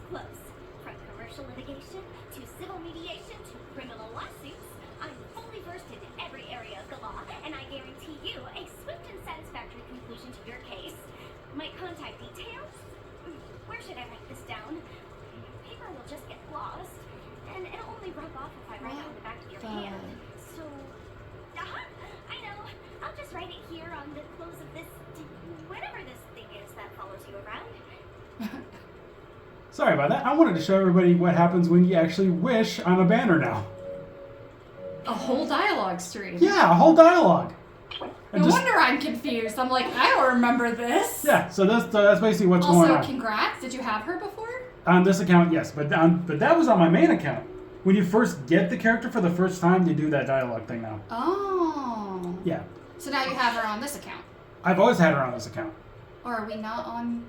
close. From commercial litigation to civil mediation to criminal lawsuits, I'm fully versed in every area of the law, and I guarantee you a swift and satisfactory conclusion to your case. My contact details? Where should I write this down? Paper will just get lost, and it'll only rub off if I write it on the back of your hand. So, I know. I'll just write it here on the close of this, whatever this thing is that follows you around. Sorry about that. I wanted to show everybody what happens when you actually wish on a banner now. A whole dialogue stream. Yeah, a whole dialogue. No wonder I'm confused. I'm like, I don't remember this. Yeah, so that's basically what's going on. Also, congrats. Did you have her before? On this account, yes, but that was on my main account. When you first get the character for the first time, you do that dialogue thing now. Oh. Yeah. So now you have her on this account. I've always had her on this account. Or are we not on?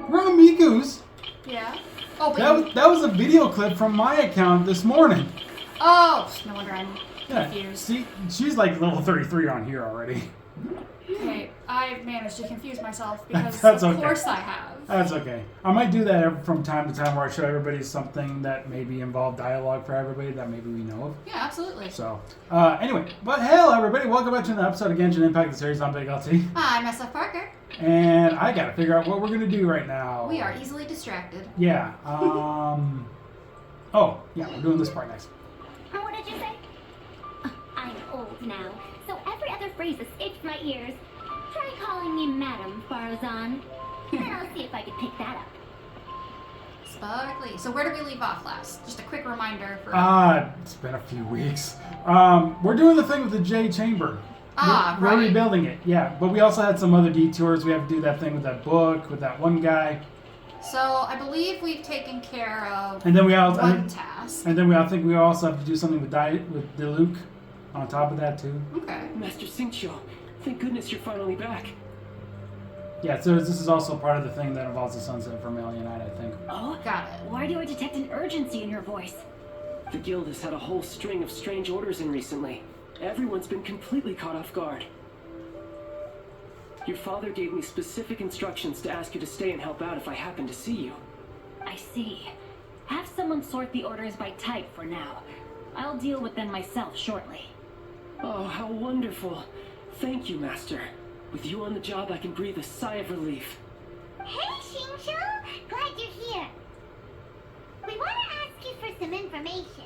We're on Miku's. Yeah. Oh, but That was a video clip from my account this morning. Oh, no wonder I'm confused. Yeah. See, she's like level 33 on here already. Okay, I managed to confuse myself because That's of okay. course I have. That's okay. I might do that from time to time where I show everybody something that maybe involve dialogue for everybody that maybe we know of. Yeah, absolutely. So, anyway, but hello everybody, welcome back to another episode of Genshin Impact, the series on Big LT. Hi, I'm SF Parker. And I gotta figure out what we're gonna do right now. We are easily distracted. Yeah, oh, yeah, we're doing this part next. What did you say? I'm old now, so every other phrase escapes my ears. Try calling me Madam Farazan, and I'll see if I can pick that up. Sparkly. So where did we leave off last? Just a quick reminder for... It's been a few weeks. We're doing the thing with the J Chamber. We're right. rebuilding it, yeah. But we also had some other detours. We have to do that thing with that book, with that one guy. So I believe we've taken care of And then we also, one task. And then I think we also have to do something with Diluc on top of that too. Okay. Master Xingqiu, thank goodness you're finally back. Yeah, so this is also part of the thing that involves the Sunset Vermilion Night, I think. Oh, Got it. why do I detect an urgency in your voice? The guild has had a whole string of strange orders in recently. Everyone's been completely caught off guard. Your father gave me specific instructions to ask you to stay and help out if I happen to see you. I see. Have someone sort the orders by type for now. I'll deal with them myself shortly. Oh, how wonderful. Thank you, Master. With you on the job, I can breathe a sigh of relief. Hey, Xingqiu! Glad you're here. We want to ask you for some information.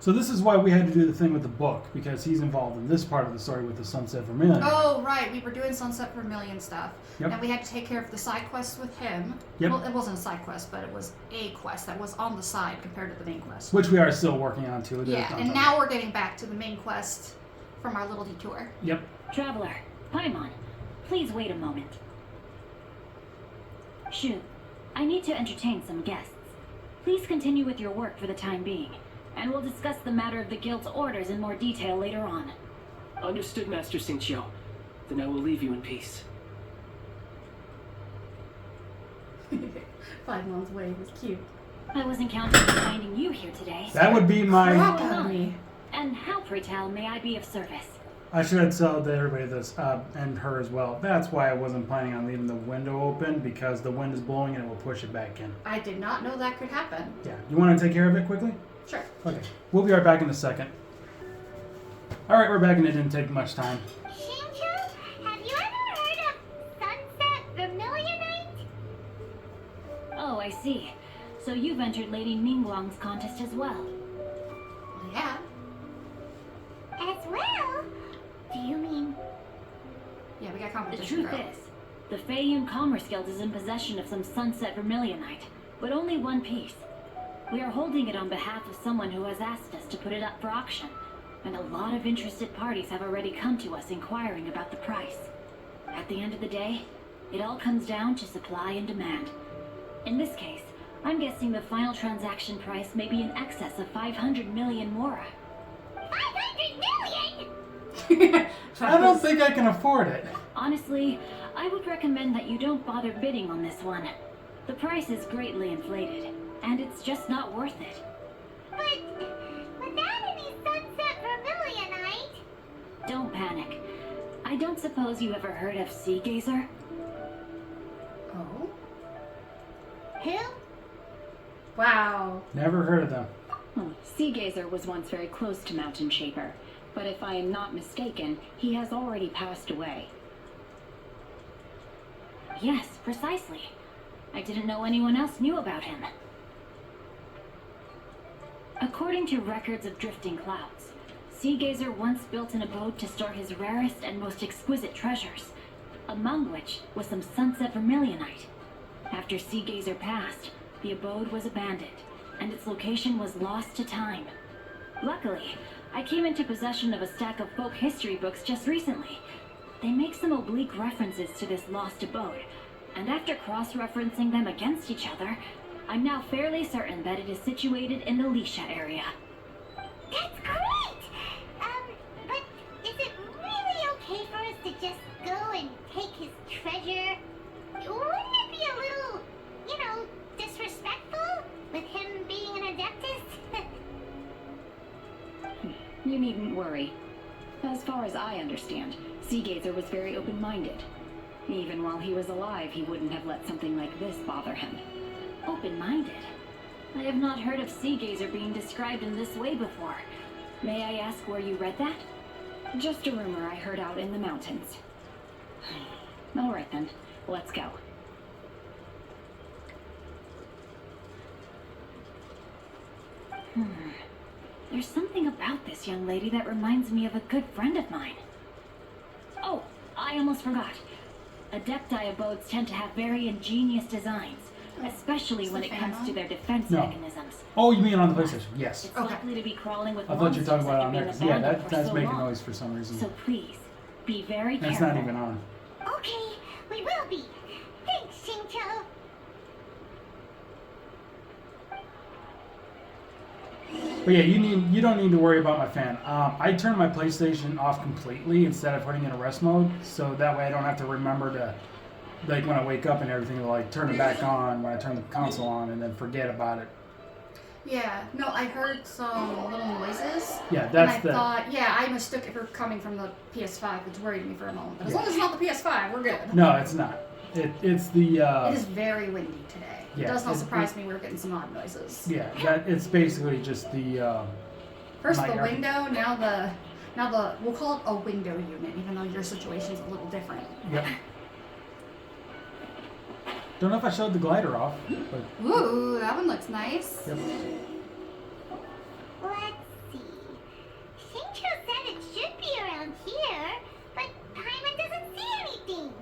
So this is why we had to do the thing with the book, because he's involved in this part of the story with the Sunset Vermilion. Oh, right. We were doing Sunset Vermilion stuff. Yep. And we had to take care of the side quests with him. Yep. Well, it wasn't a side quest, but it was a quest that was on the side compared to the main quest. Which we are still working on too. Yeah, and now we're getting back to the main quest from our little detour. Yep. Traveler, Paimon, please wait a moment. Shu, I need to entertain some guests. Please continue with your work for the time being, and we'll discuss the matter of the guild's orders in more detail later on. Understood, Master Xingqiu. Then I will leave you in peace. 5 months away was cute. I wasn't counting on finding you here today. That would be my... Crap out of me. And how, pray tell, may I be of service? I should have told everybody this, and her as well. That's why I wasn't planning on leaving the window open, because the wind is blowing and it will push it back in. I did not know that could happen. Yeah. You want to take care of it quickly? Sure. Okay. We'll be right back in a second. Alright, we're back and it didn't take much time. Xingqiu, have you ever heard of Sunset Vermilionite? Oh, I see. So you've entered Lady Ningguang's contest as well. Yeah. As well? Do you mean... Yeah, we got The competition. truth is, the Feiyun Commerce Guild is in possession of some Sunset Vermilionite, but only one piece. We are holding it on behalf of someone who has asked us to put it up for auction, and a lot of interested parties have already come to us inquiring about the price. At the end of the day, it all comes down to supply and demand. In this case, I'm guessing the final transaction price may be in excess of 500 million mora. 500 million?! I don't think I can afford it. Honestly, I would recommend that you don't bother bidding on this one. The price is greatly inflated, and it's just not worth it. But without any Sunset Vermilionite... Don't panic. I don't suppose you ever heard of Sea Gazer? Oh? Who? Wow. Never heard of them. Sea Gazer was once very close to Mountain Shaper, but if I am not mistaken, he has already passed away. Yes, precisely. I didn't know anyone else knew about him. According to records of drifting clouds, Sea Gazer once built an abode to store his rarest and most exquisite treasures, among which was some sunset vermilionite. After Sea Gazer passed, the abode was abandoned, and its location was lost to time. Luckily, I came into possession of a stack of folk history books just recently. They make some oblique references to this lost abode, and after cross-referencing them against each other, I'm now fairly certain that it is situated in the Lisha area. That's great! But is it really okay for us to just go and take his treasure? Wouldn't it be a little, disrespectful with him being an Adeptus? You needn't worry. As far as I understand, Sea Gazer was very open-minded. Even while he was alive, he wouldn't have let something like this bother him. Open-minded? I have not heard of Sea Gazer being described in this way before. May I ask where you read that? Just a rumor I heard out in the mountains. All right then, let's go. There's something about this young lady that reminds me of a good friend of mine. Oh, I almost forgot. Adepti abodes tend to have very ingenious designs, especially when it comes to their defense mechanisms. Oh, you mean on the PlayStation? Yes. It's likely to be crawling with I thought you were talking about it on there. monsters 'Cause, yeah, after being abandoned that's for making long. noise for some reason. So please, be very That's careful. not even on. Okay, we will be. Thanks, Shincho. But yeah, you don't need to worry about my fan. I turned my PlayStation off completely instead of putting it in rest mode, so that way I don't have to remember to, like when I wake up and everything, to like turn it back on when I turn the console on and then forget about it. Yeah, no, I heard some little noises. Yeah, that's and I thought, I mistook it for coming from the PS5, which worried me for a moment. But as long as it's not the PS5, we're good. No, it's not. It's the. It is very windy today. Yeah, it does not surprise me we're getting some odd noises. Yeah, it's basically just the. First my the air- window, now the we'll call it a window unit, even though your situation's a little different. Yep. Don't know if I showed the glider off, but. Ooh, that one looks nice. Yep. Let's see. Shincho said it should be around here, but Paimon doesn't see anything.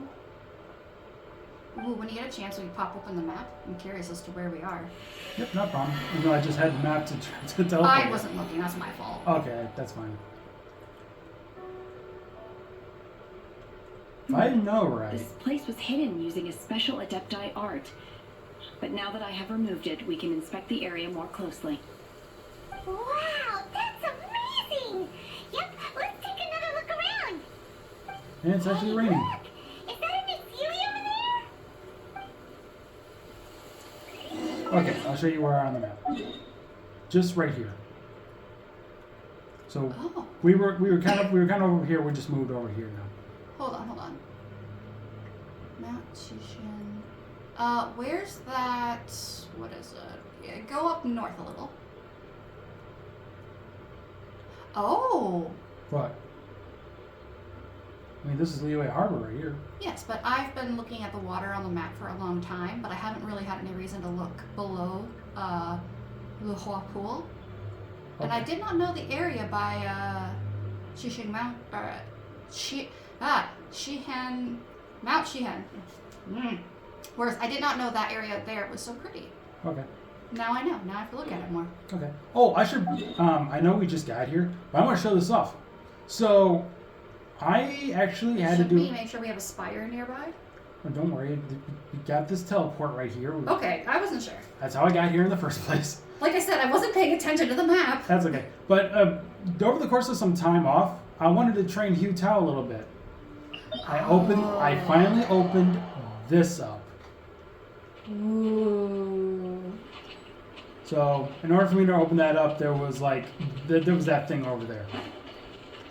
Ooh, when you get a chance, will you pop open the map? I'm curious as to where we are. Yep, no problem. Even though I just had the map to teleport. I wasn't looking, that's my fault. Okay, that's fine. If I know right. This place was hidden using a special Adepti art. But now that I have removed it, we can inspect the area more closely. Wow, that's amazing! Yep, let's take another look around. And it's actually raining. Look, is that an Ethereum there? Okay, I'll show you where we are on the map. Just right here. So Oh, we were kind of over here. We just moved over here now. hold on. Mount Shishin. Where's that? What is it? Yeah, go up north a little. Oh, What? I mean, this is Liyue Harbor right here. yes, but I've been looking at the water on the map for a long time, but I haven't really had any reason to look below the Hua Pool. And I Okay. did not know the area by Shishin Mount, Shihan, Mount Shihan. Whereas I did not know that area there was so pretty. Okay. Now I know. Now I have to look at it more. Okay. Oh, I should. I know we just got here, but I want to show this off. So, I actually had Should to do. we make sure we have a spire nearby? Oh, don't worry, we got this teleport right here. Okay, I wasn't sure. That's how I got here in the first place. Like I said, I wasn't paying attention to the map. That's okay. But over the course of some time off, I wanted to train Hugh Tao a little bit. I finally opened this up. Ooh. So in order for me to open that up, there was like there was that thing over there,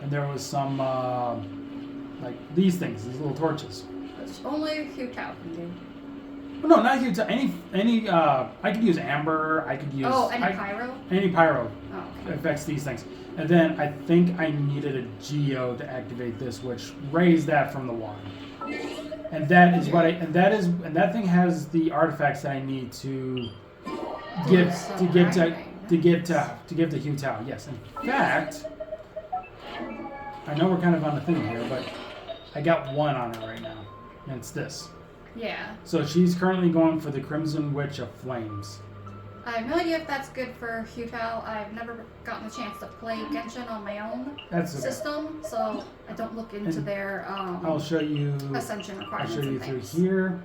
and there was some like these things, these little torches. Which only Hugh Tao can do. Well, no, not Hugh Tao. Any. I could use Amber. I could use. Oh, any pyro? Any pyro Oh, okay. affects these things. And then I think I needed a Geo to activate this, which raised that from the water. And that is what and that thing has the artifacts that I need to give to Hugh Tao. Yes, in fact, I know we're kind of on the thing here, but I got one on her right now, and it's this. Yeah. So she's currently going for the Crimson Witch of Flames. I have no idea if that's good for Hugh Tao. I've never gotten a chance to play Genshin on my own system, so I don't look into their I'll show you. ascension I'll requirements. show you and through things. here.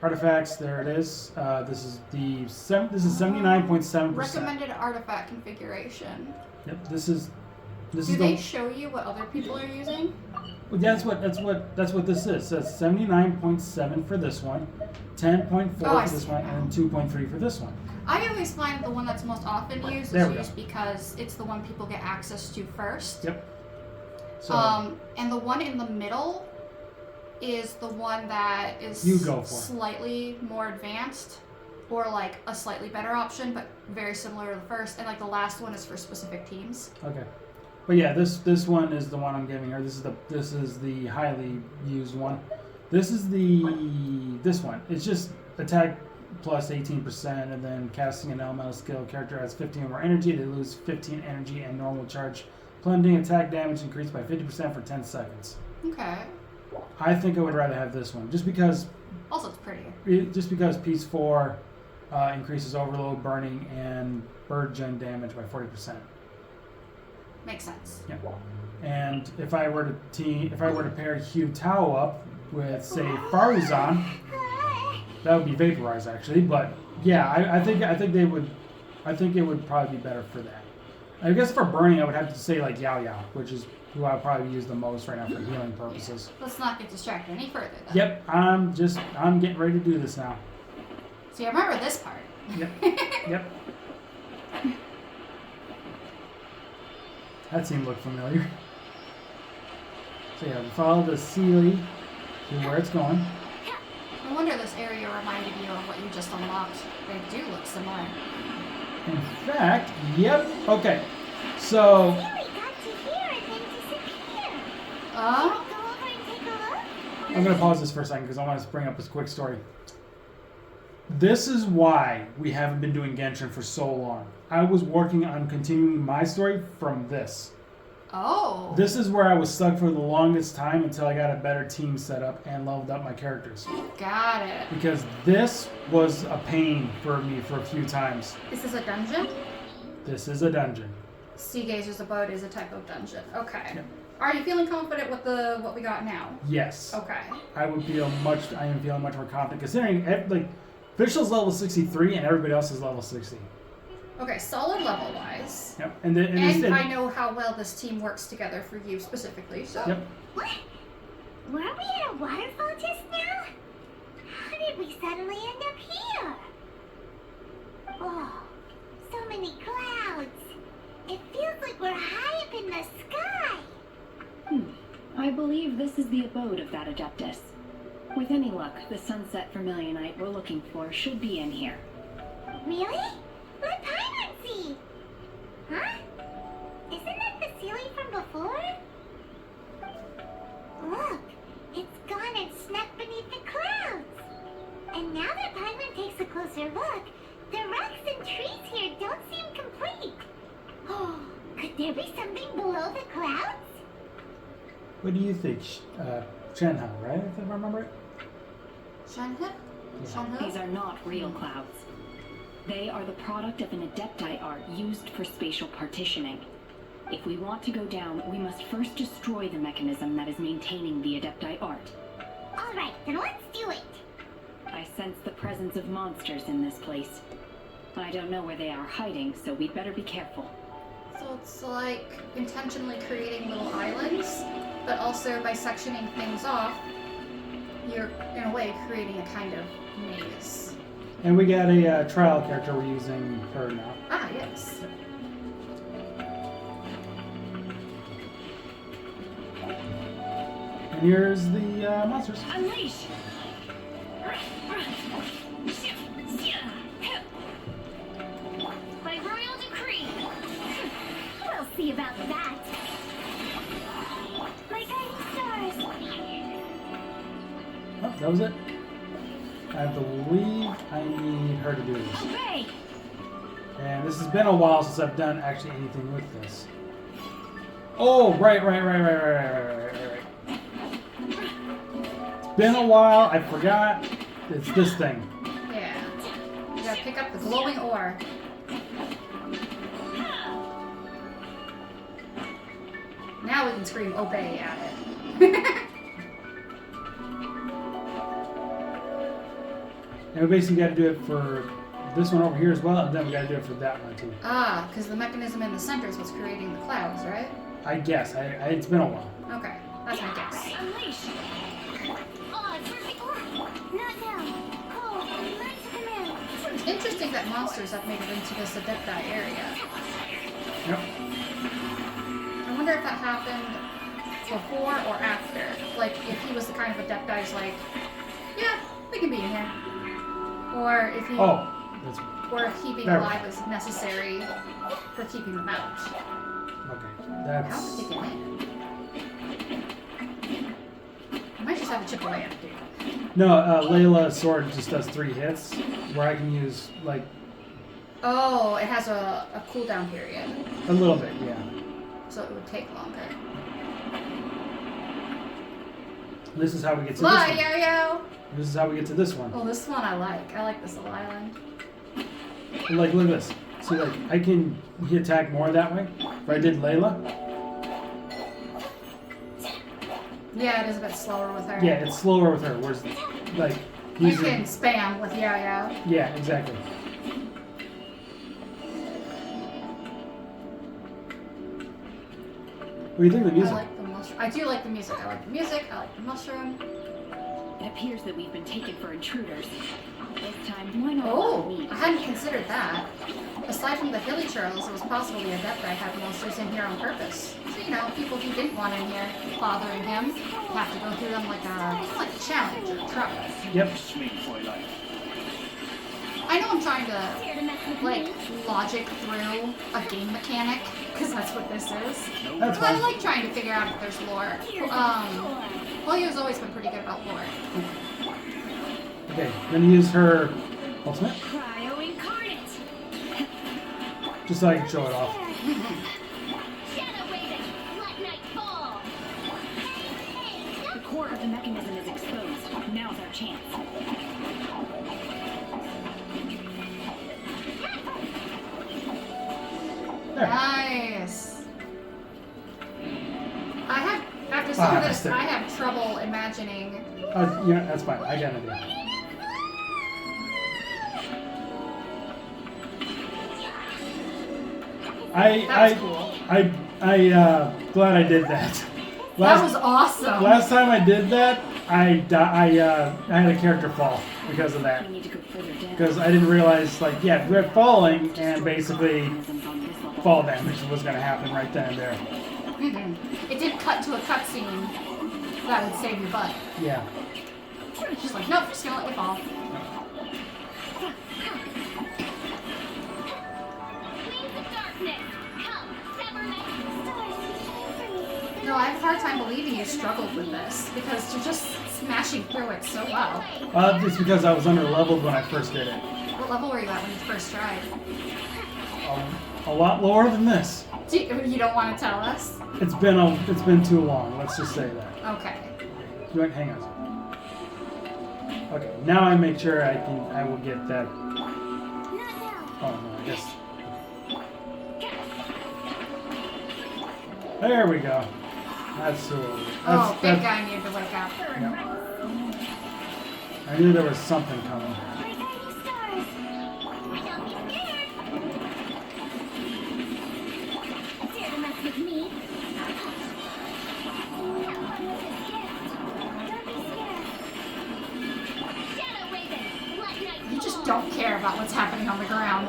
Artifacts. There it is. This is 79.7%. Recommended artifact configuration. Yep. This is Do the. they show you what other people are using? Well, that's what this is. So it's 79.7 for this one, 10.4 I for this see one, now. and 2.3 for this one. I always find the one that's most often used There is we go. used because it's the one people get access to first. Yep. So And the one in the middle is the one that is You go for it. slightly more advanced, or like a slightly better option, but very similar to the first. And like the last one is for specific teams. okay, but yeah, this one is the one I'm giving her. This is the highly used one. This one. It's just attack plus 18%, and then casting an elemental skill. Character has 15 more energy. They lose 15 energy and normal charge. Plunging attack damage increased by 50% for 10 seconds. Okay. I think I would rather have this one, just because Also, it's prettier. Piece 4 increases overload, burning, and bird gen damage by 40%. Makes sense. Yeah. And if I were to pair Hugh Tao up with, say, Faruzan, that would be Vaporize actually. But yeah, I think it would probably be better for that. I guess for burning, I would have to say like Yao Yao, which is who I probably use the most right now for healing purposes. Let's not get distracted any further, though. Yep, I'm getting ready to do this now. See, I remember this part. Yep. Yep. That seemed to look familiar. So yeah, we follow the Sealy to where it's going. No wonder this area reminded you of what you just unlocked. They do look similar. In fact, yep. Okay. So We got to here and then disappear. Oh? Go over and take a look? I'm gonna pause this for a second because I want to bring up this quick story. This is why we haven't been doing Genshin for so long. I was working on continuing my story from this. Oh. This is where I was stuck for the longest time until I got a better team set up and leveled up my characters. Got it. Because this was a pain for me for a few times. Is this a dungeon? This is a dungeon. Sea Gazer's Abode is a type of dungeon. Okay. Yeah. Are you feeling confident with what we got now? Yes. Okay. I am feeling much more confident considering like Official's level 63 and everybody else is level 60. Okay, solid level wise. Yep. And I know how well this team works together for you specifically, so. Yep. What? Were we at a waterfall just now? How did we suddenly end up here? Oh, so many clouds. It feels like we're high up in the sky. I believe this is the abode of that Adeptus. With any luck, the Sunset Vermilionite we're looking for should be in here. Really? Let Paimon see. Huh? Isn't that the ceiling from before? Look, it's gone and snuck beneath the clouds. And now that Paimon takes a closer look, the rocks and trees here don't seem complete. Oh, could there be something below the clouds? What do you think? Shenhe, right? If I remember it. Shenhe? Shenhe? These are not real clouds. They are the product of an Adepti art used for spatial partitioning. If we want to go down, we must first destroy the mechanism that is maintaining the Adepti art. All right, then let's do it. I sense the presence of monsters in this place. I don't know where they are hiding, so we'd better be careful. So it's like intentionally creating little islands, but also by sectioning things off, you're, in a way, creating a kind of maze. And we got a trial character. We're using her now. Ah, yes. And here's the monsters. Unleash! That was it? I believe I need her to do this. Hey! And this has been a while since I've done actually anything with this. Oh, right. It's been a while. I forgot. It's this thing. Yeah. You gotta pick up the glowing ore. Now we can scream obey at it. And we basically got to do it for this one over here as well, and then we got to do it for that one too. Ah, because the mechanism in the center is what's creating the clouds, right? I guess. It's been a while. Okay, that's my guess. Unleash! Oh, it's perfect. Oh, not now. Oh, nice command. It's interesting that monsters have made it into this Adepti area. Yep. I wonder if that happened before or after. Like, if he was the kind of Adepti who's like, yeah, we can be in here. Or if he, Oh, that's or if he being there. alive was necessary for keeping them out. okay. How That's did they get in? I might just have a chip away at it. no. Layla's sword just does 3 hits, where I can use like Oh, it has a cooldown period, a little bit. Yeah. so it would take longer. This is how we get to Fly, this one. yo-yo! This is how we get to this one. Oh, this one I like. I like this little island. Like, look at this. See, like, I can attack more that way. If I did Layla, Yeah, it is a bit slower with her. yeah, it's slower with her. Whereas, like, You using, can spam with yo-yo. yeah, exactly. What do you think of the I music? like the mushroom. I do like the music. I like the music. I like the mushroom. It appears that we've been taken for intruders. This time, why not Oh, allow me? I hadn't considered that. Aside from the hilly trails, it was possible the Adepti had monsters in here on purpose. So, you know, people who didn't want in here bothering him have to go through them like a challenge or a trouble. Yep. I know I'm trying to, like, logic through a game mechanic, because that's what this is. That's But I fine. like trying to figure out if there's lore. Polio's always been pretty good about lore. Okay, gonna use her ultimate, Cryo incarnate! just so I can show it off. Shadow Raven, let night fall. The core of the mechanism is exposed. Now's our chance. There. Nice. After some Ah, of I this, missed it. I have trouble imagining. Yeah, that's fine. I got an idea. That was cool. Glad I did that. That was awesome. Last time I did that, I had a character fall because of that. We need to go further down. Because I didn't realize, like, yeah, we're falling, and basically Mechanisms on this level. fall damage was going to happen right then and there. It did cut to a cutscene that would save your butt. Yeah. She's like, nope, just gonna let you fall. Wings of darkness, come, sever me. No, I have a hard time believing you struggled with this because you're just smashing through it so well. It's because I was under leveled when I first did it. What level were you at when you first tried? A lot lower than this. You don't want to tell us? It's been too long. Let's just say that. Okay. Hang on. Okay, now I make sure I will get that. Not now. Oh no, I guess. There we go. That's too early. Oh, big guy needed to wake up. I knew there was something coming. My guiding stars. Don't be scared. Dare to mess with me? Shadow Raven, let night You just fall. don't care about what's happening on the ground.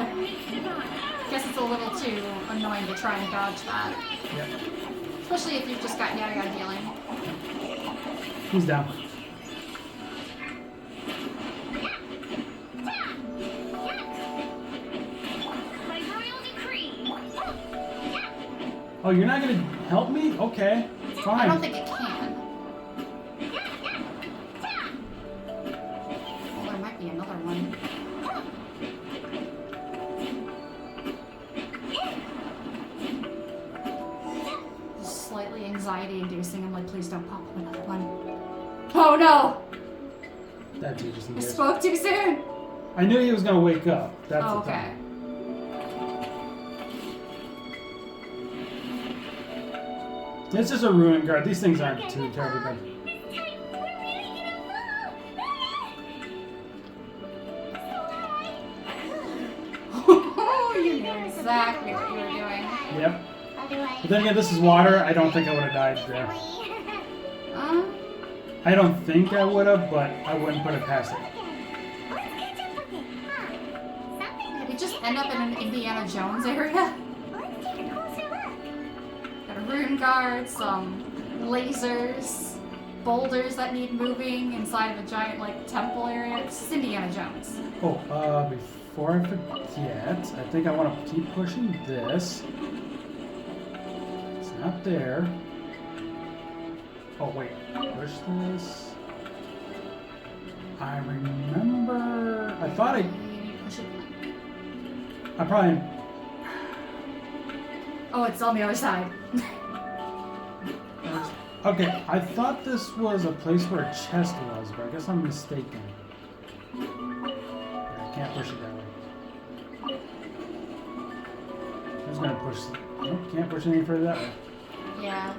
Guess it's a little too annoying to try and dodge that. Yep. Especially if you've just got Yaya healing. He's down. By royal decree. Oh, you're not gonna help me? Okay, fine. I don't think it can. voicing. I'm like, please don't pop up another one. Oh no! That too, just in I case. spoke too soon. I knew he was gonna wake up. That's Oh, the okay. thing. It's just a ruin guard. These things aren't too terribly bad. This time, we're really gonna You knew exactly what you were doing. Yep. Otherwise, But then again, this is water. I don't think I would have died there. I don't think I would have, but I wouldn't put it past it. Let's catch up with it, huh? Something Did we just end up in an Indiana Jones area? Let's take a closer look. Got a rune guard, some lasers, boulders that need moving inside of a giant like temple area. It's just Indiana Jones. Oh, before I forget, I think I want to keep pushing this. It's not there. Oh, wait. Push this. I remember... I thought I probably... Oh, it's on the other side. Okay, I thought this was a place where a chest was, but I guess I'm mistaken. I can't push it that way. I'm just gonna push... Nope, can't push any further that way. Yeah.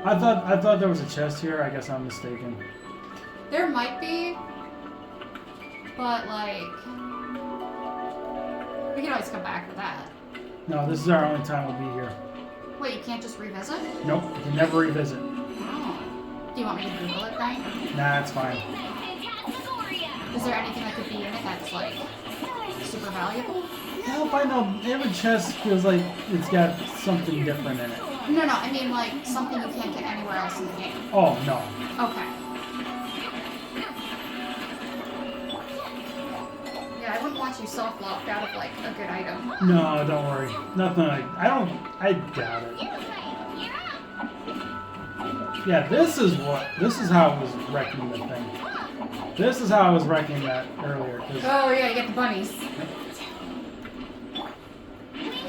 I thought there was a chest here. I guess I'm mistaken. There might be, but like, we can always come back for that. No, this is our only time we'll be here. Wait, you can't just revisit? Nope, you can never revisit. Oh. Do you want me to Google it then? Nah, it's fine. Is there anything that could be in it that's like super valuable? Well, if I know, every chest feels like it's got something different in it. No, I mean like something you can't get anywhere else in the game. Oh, no. Okay. Yeah, I wouldn't want you soft locked out of like a good item. No, don't worry. Nothing like... I doubt it. Yeah, this is how I was wrecking the thing. This is how I was wrecking that earlier. 'Cause Oh yeah, you get the bunnies. Wings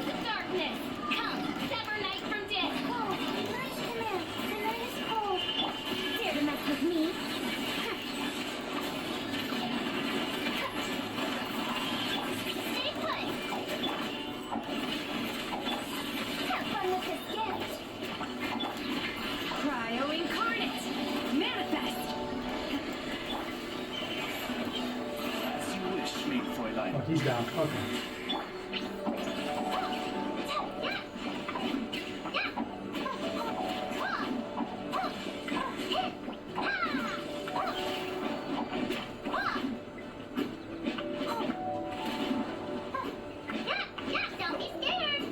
of darkness, come, sever night from day. Oh, nice command. The night is cold. Dare to mess with me? Stay put. Have fun with this gift. Cryo incarnate, manifest. As you wish, sweet Fräulein. oh, he's down. Okay. Don't be scared.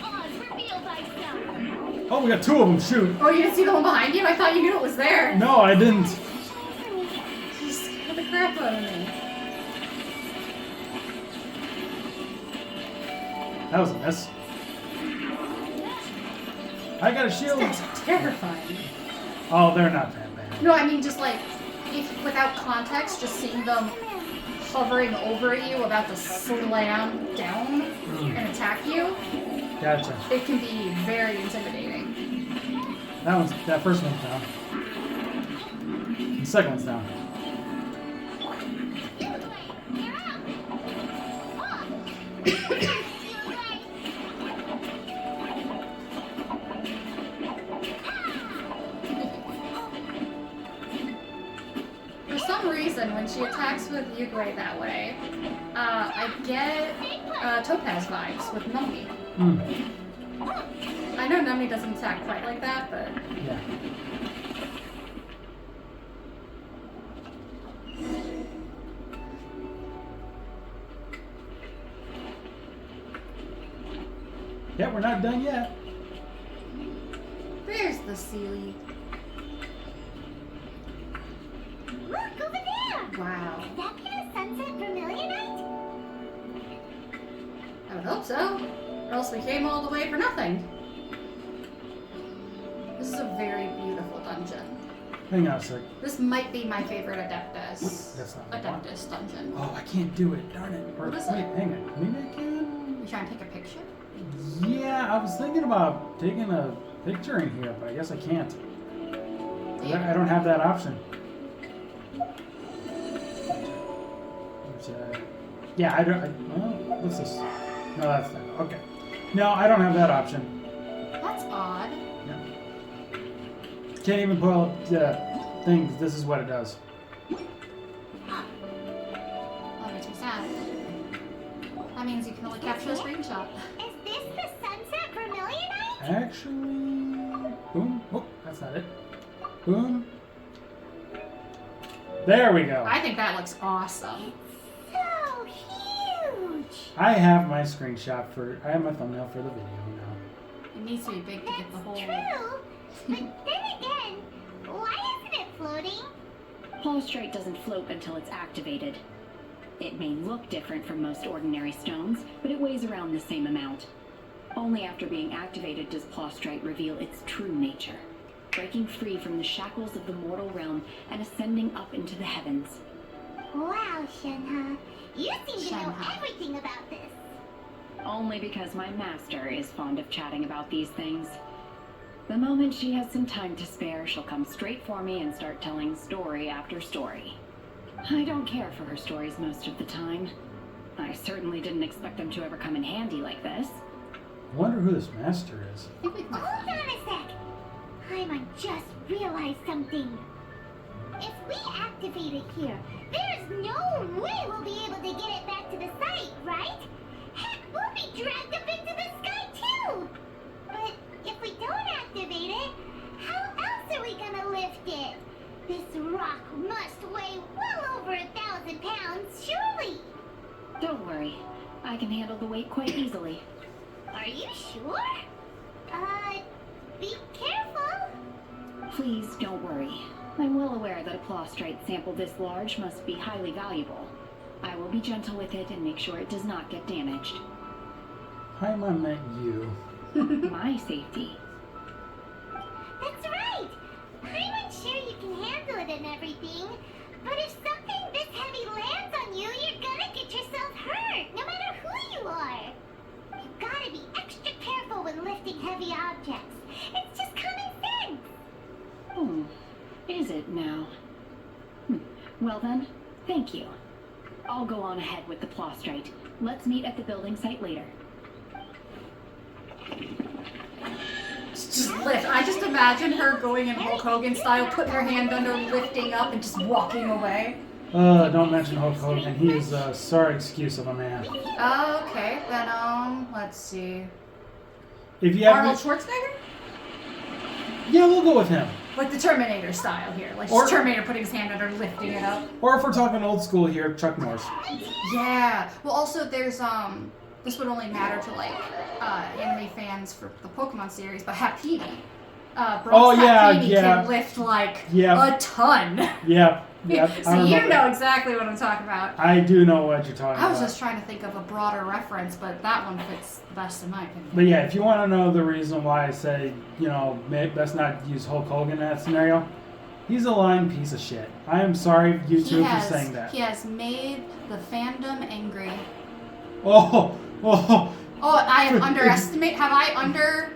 Oz, reveal thyself. Oh, we got two of them. Shoot. Oh, you didn't see the one behind you? I thought you knew it was there. No, I didn't. You scared the crap out of me. That was a miss. I got a shield. These guys are terrifying. Oh, they're not that bad. No, I mean just like, if without context, just seeing them hovering over you, about to slam down and attack you, Gotcha. it can be very intimidating. That first one's down. The second one's down. For some reason, when she attacks with Yugway that way, I get Topaz vibes with Numi. Hmm. I know Numi doesn't attack quite like that, but Yeah. Yeah, we're not done yet. there's the Sealy. Look over there. Wow. That be the sunset vermilionite? I would hope so. Or else we came all the way for nothing. This is a very beautiful dungeon. Hang on a sec. This might be my favorite Adeptus. That's not what I want. Adeptus dungeon. Oh, I can't do it. Darn it. Or, What is wait, it? hang on. Maybe I can? You trying to take a picture? Yeah, I was thinking about taking a picture in here, but I guess I can't. I don't have that option. Yeah, I don't. Well, what's this? No, that's not. Okay. No, I don't have that option. That's odd. No. Can't even pull up the thing. This is what it does. That makes me sad. That means you can only capture a screenshot. Is this the sunset Vermilionite? Actually, boom. Oh, that's not it. Boom. There we go. I think that looks awesome. So huge! I have my screenshot for. I have my thumbnail for the video now. It needs to be big to That's get the whole. true. But then again, why isn't it floating? Plaustrite doesn't float until it's activated. It may look different from most ordinary stones, but it weighs around the same amount. Only after being activated does Plaustrite reveal its true nature, breaking free from the shackles of the mortal realm and ascending up into the heavens. Wow, Shenhe. You seem to know Shenhe. everything about this. Only because my master is fond of chatting about these things. The moment she has some time to spare, she'll come straight for me and start telling story after story. I don't care for her stories most of the time. I certainly didn't expect them to ever come in handy like this. I wonder who this master is. I think we can. Hold on a sec. Paimon just realized something. If we activate it here, there's no way we'll be able to get it back to the site, right? Heck, we'll be dragged up into the sky too! But if we don't activate it, how else are we gonna lift it? This rock must weigh well over 1,000 pounds, surely! Don't worry, I can handle the weight quite easily. Are you sure? Be careful! Please don't worry. I'm well aware that a plaustrite sample this large must be highly valuable. I will be gentle with it and make sure it does not get damaged. Paimon meant you. My safety. That's right! Paimon's sure you can handle it and everything, but if something this heavy lands on you, you're gonna get yourself hurt, no matter who you are. You've gotta be extra careful when lifting heavy objects. It's just common sense. Hmm. Is it now? Well then, thank you. I'll go on ahead with the plaustrite. Let's meet at the building site later. Just lift. I just imagine her going in Hulk Hogan style, putting her hand under, lifting up, and just walking away. Don't mention Hulk Hogan. He is a sorry excuse of a man. Okay, then let's see. If you have Arnold Schwarzenegger? yeah, we'll go with him. Like the Terminator style here. Like Or- just Terminator putting his hand under, lifting it up. Or if we're talking old school here, Chuck Norris. Yeah. Well, also there's this would only matter to like anime fans for the Pokemon series, but Happiny. Bronze Happiny can lift like a ton. Yep. So you know exactly what I'm talking about. I do know what you're talking I was about. just trying to think of a broader reference, but that one fits the best in my opinion. But yeah, if you want to know the reason why I say, best not use Hulk Hogan in that scenario, he's a lying piece of shit. I am sorry, YouTube, for saying that. He has made the fandom angry. Oh, I have Have I under...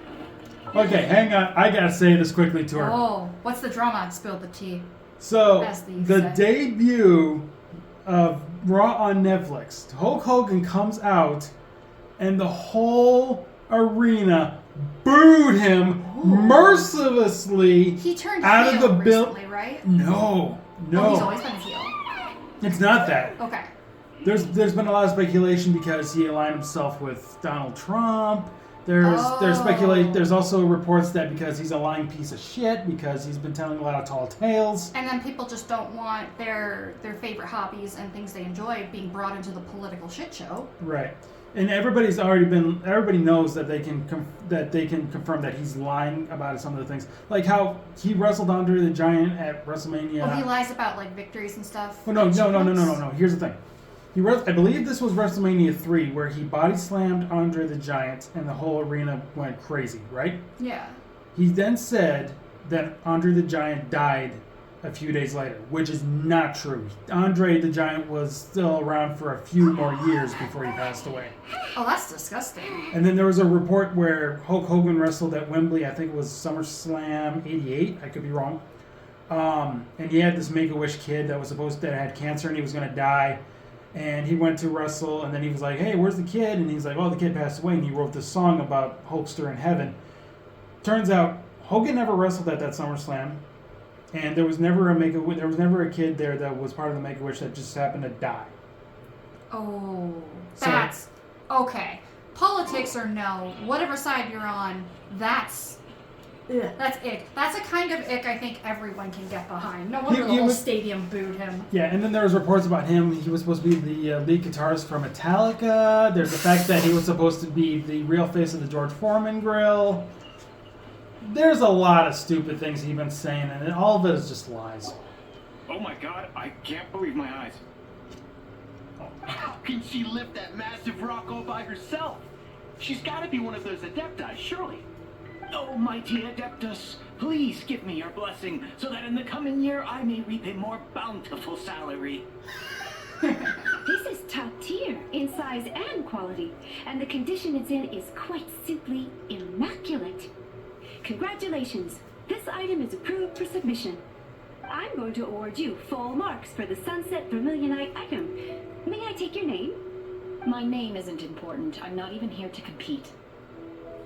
Okay, hang on. I gotta say this quickly to her. Oh, what's the drama? Spill the tea. So, As these the say. debut of Raw on Netflix, Hulk Hogan comes out, and the whole arena booed him mercilessly He turned out of heel the recently, right? No. Oh, he's always been a heel. It's not that. Okay. There's been a lot of speculation because he aligned himself with Donald Trump. There's speculation. There's also reports that because he's a lying piece of shit, because he's been telling a lot of tall tales. And then people just don't want their favorite hobbies and things they enjoy being brought into the political shit show. Right. And everybody knows that they can confirm that he's lying about some of the things, like how he wrestled Andre the Giant at WrestleMania. Oh, he lies about like victories and stuff. Oh, no. Here's the thing. I believe this was WrestleMania 3, where he body slammed Andre the Giant, and the whole arena went crazy. Right? Yeah. He then said that Andre the Giant died a few days later, which is not true. Andre the Giant was still around for a few more years before he passed away. Oh, that's disgusting. And then there was a report where Hulk Hogan wrestled at Wembley. I think it was SummerSlam '88. I could be wrong. And he had this Make-A-Wish kid that had cancer and he was going to die. And he went to wrestle, and then he was like, "Hey, where's the kid?" And he's like, "Oh, the kid passed away." And he wrote this song about Hulkster in heaven. Turns out Hogan never wrestled at that SummerSlam, and there was never a kid there that was part of the Make-A-Wish that just happened to die. Oh, So- that's okay. Politics or no, whatever side you're on, that's ick. That's a kind of ick I think everyone can get behind. No wonder He the whole was- stadium booed him. Yeah, and then there was reports about him. He was supposed to be the lead guitarist for Metallica. There's the fact that he was supposed to be the real face of the George Foreman grill. There's a lot of stupid things he's been saying, and all of it is just lies. Oh my god, I can't believe my eyes. How can she lift that massive rock all by herself? She's gotta be one of those Adepti, surely. Oh, mighty Adeptus, please give me your blessing so that in the coming year I may reap a more bountiful salary. This is top tier in size and quality, and the condition it's in is quite simply immaculate. Congratulations, this item is approved for submission. I'm going to award you full marks for the Sunset Vermilionite item. May I take your name? My name isn't important. I'm not even here to compete.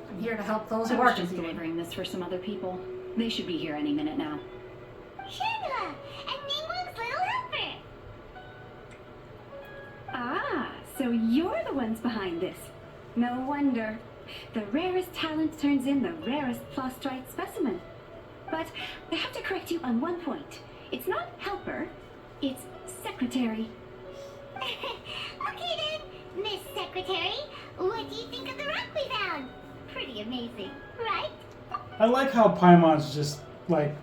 I'm here to help those I who was are just competing. delivering this for some other people. They should be here any minute now. Shenhua, and Ningguang's little helper. Ah, so you're the ones behind this. No wonder. The rarest talent turns in the rarest plastrite specimen. But I have to correct you on one point. It's not helper, it's secretary. Okay then, Miss Secretary, what do you think of the rock we found? Pretty amazing, right? I like how Paimon's just like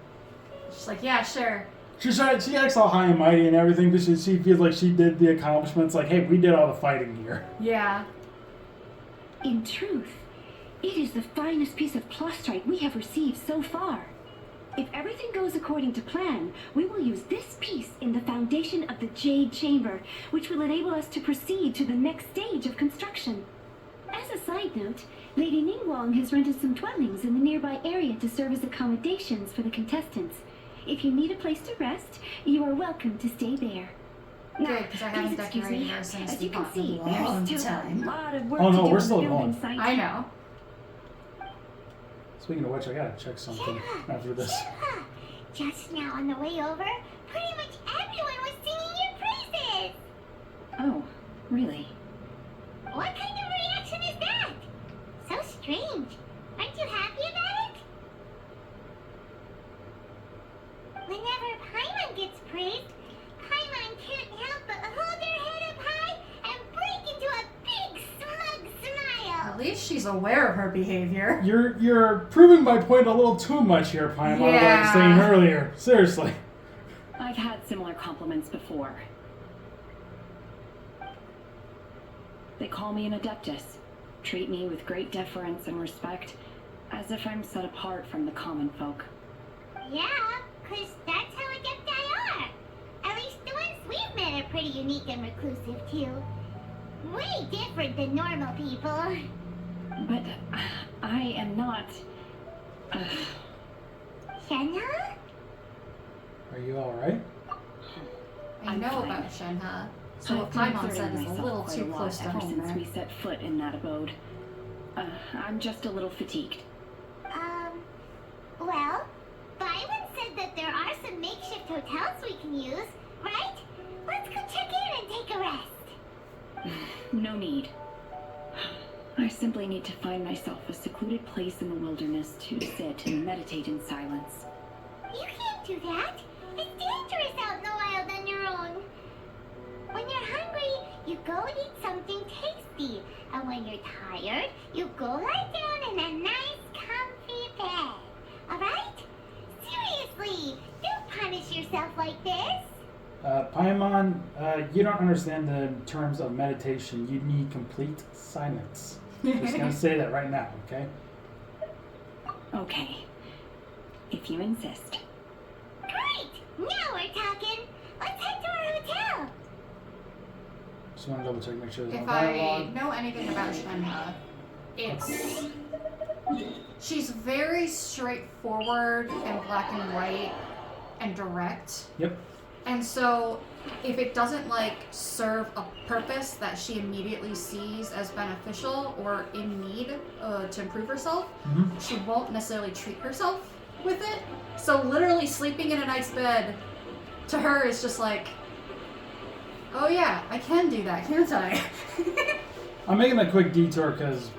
She's like, yeah, sure. she acts all high and mighty and everything because she feels like she did the accomplishments. Like, hey, we did all the fighting here. Yeah. In truth, it is the finest piece of plastrite we have received so far. If everything goes according to plan, we will use this piece in the foundation of the Jade Chamber, which will enable us to proceed to the next stage of construction. As a side note, Lady Ningguang has rented some dwellings in the nearby area to serve as accommodations for the contestants. If you need a place to rest, you are welcome to stay there. Good, 'cause I haven't please excuse decorated me. our since As you can the see, long there's still time. a lot of work Oh, to no, do we're on still the building going. site. I know. Speaking of which, I gotta check something after this. Shenhua, just now on the way over, pretty much everyone was singing your praises. Oh, really? What kind of reaction is that? So strange. Aren't you happy about it? Whenever Paimon gets praised, Paimon can't help but hold her head up high and break into a big smug smile. At least she's aware of her behavior. You're proving my point a little too much here, Paimon, what I was saying Yeah. earlier. Seriously. I've had similar compliments before. They call me an adeptus, treat me with great deference and respect, as if I'm set apart from the common folk. Yeah, 'cause that's how Adepti are. At least the ones we've met are pretty unique and reclusive, too. Way different than normal people. But I am not... Shenhua? Are you alright? I I'm know fine. about Shenhua. So what I've been Paimon exerting said is a myself little quite too lot close to ever home since there. we set foot in that abode. I'm just a little fatigued. Well, Byron said that there are some makeshift hotels we can use, right? Let's go check in and take a rest. No need. I simply need to find myself a secluded place in the wilderness to sit and meditate in silence. You can't do that. It's dangerous out in the wild on your own. When you're hungry, you go and eat something tasty. And when you're tired, you go lie down in a nice, comfy bed. Alright? Seriously, don't punish yourself like this. Paimon, you don't understand the terms of meditation. You need complete silence. Just gonna say that right now, okay? Okay. If you insist. Great! Now we're talking. Let's head to our hotel. Just want to double check, make sure there's If no I dialogue. know anything about Shenhe, it's she's very straightforward and black and white and direct. Yep. And so if it doesn't like serve a purpose that she immediately sees as beneficial or in need to improve herself, she won't necessarily treat herself with it. So literally sleeping in a nice bed to her is just like, oh yeah, I can do that, can't I? I'm making a quick detour because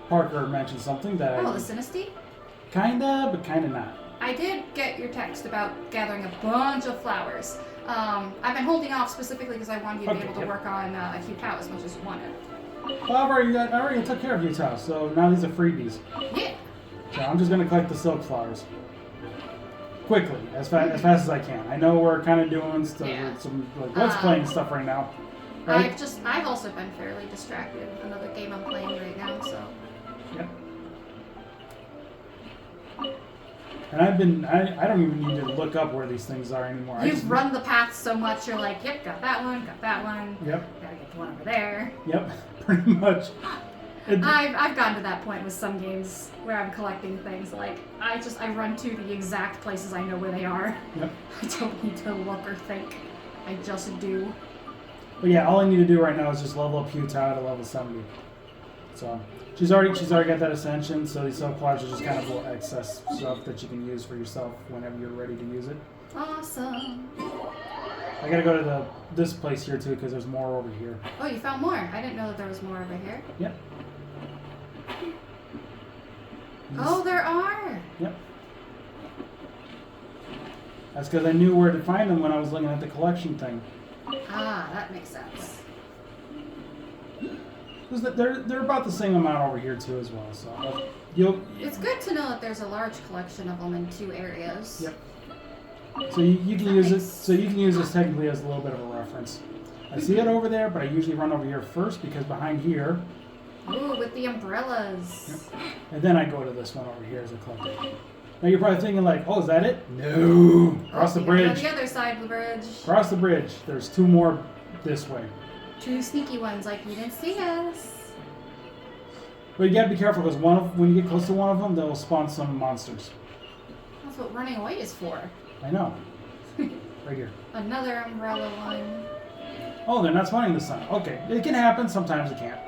Parker mentioned something that Oh, the Synesty? kinda, but kinda not. I did get your text about gathering a bunch of flowers. I've been holding off specifically because I wanted you to be Okay, able to yep. work on Hugh as much as you wanted. Well, I already took care of Utah, so now these are freebies. Yeah. So I'm just gonna collect the silk flowers quickly, as fast as I can. I know we're kind of doing some like let's playing stuff right now. Right? I've also been fairly distracted with another game I'm playing right now, so. Yep. And I don't even need to look up where these things are anymore. I You've just- run the path so much, you're like, yep, got that one, Yep. Gotta get the one over there. Yep, pretty much. I've gotten to that point with some games where I'm collecting things. Like, I run to the exact places I know where they are. Yep. I don't need to look or think. I just do. But yeah, all I need to do right now is just level up Utah to level 70. So she's already got that ascension. So these silk flowers are just kind of little excess stuff that you can use for yourself whenever you're ready to use it. Awesome. I gotta go to this place here too because there's more over here. Oh, you found more. I didn't know that there was more over here. Yep. Oh, there are. Yep. That's because I knew where to find them when I was looking at the collection thing. Ah, that makes sense. They're about the same amount over here too as well. So It's good to know that there's a large collection of them in 2 areas. Yep. So you can use it. So you can use this technically as a little bit of a reference. I see it over there, but I usually run over here first because behind here. Ooh, with the umbrellas. Yep. And then I go to this one over here as a collector. Now you're probably thinking like, oh, is that it? No. Cross the You gotta go bridge. to the other side of the bridge. Cross the bridge. There's 2 more this way. 2 sneaky ones, like you didn't see us. But you gotta be careful because when you get close to one of them, they'll spawn some monsters. That's what running away is for. I know. Right here. Another umbrella one. Oh, they're not spawning this time. Okay, it can happen. Sometimes it can't.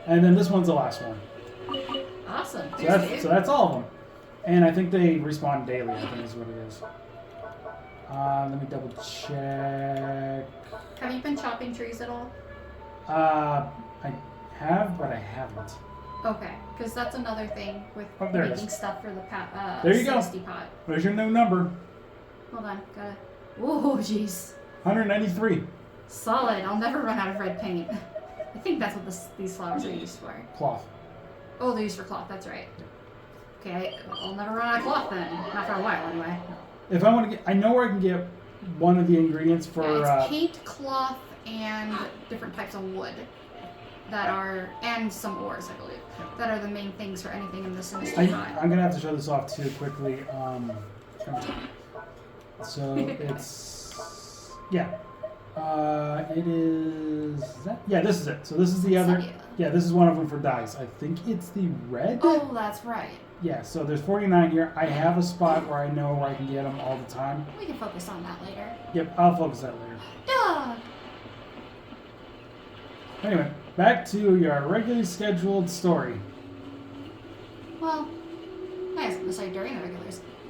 And then this one's the last one. Awesome. So that's all of them. And I think they respawn daily. I think is what it is. Let me double check. Have you been chopping trees at all? I have, but I haven't. Okay, because that's another thing with Oh, there it making is. stuff for the There you go. Synesty pot. There's your new number. Hold on, gotta. Oh, jeez. 193. Solid. I'll never run out of red paint. I think that's what these flowers are used for. Cloth. Oh, they're used for cloth. That's right. Okay, I'll never run out of cloth then. Not for a while, anyway. If I want to get, I know where I can get one of the ingredients for. Yeah, it's paint, cloth, and different types of wood that are, and some ores, I believe, that are the main things for anything in this industry. I'm gonna have to show this off too quickly. So it's yeah. It is that yeah. This is it. So this is the other. Sepia. Yeah, this is one of them for dyes. I think it's the red. Oh, that's right. Yeah. So there's 49 here. I have a spot where I know where I can get them all the time. We can focus on that later. Yep. I'll focus that later. Duh! Anyway, back to your regularly scheduled story. Well, I was gonna say during the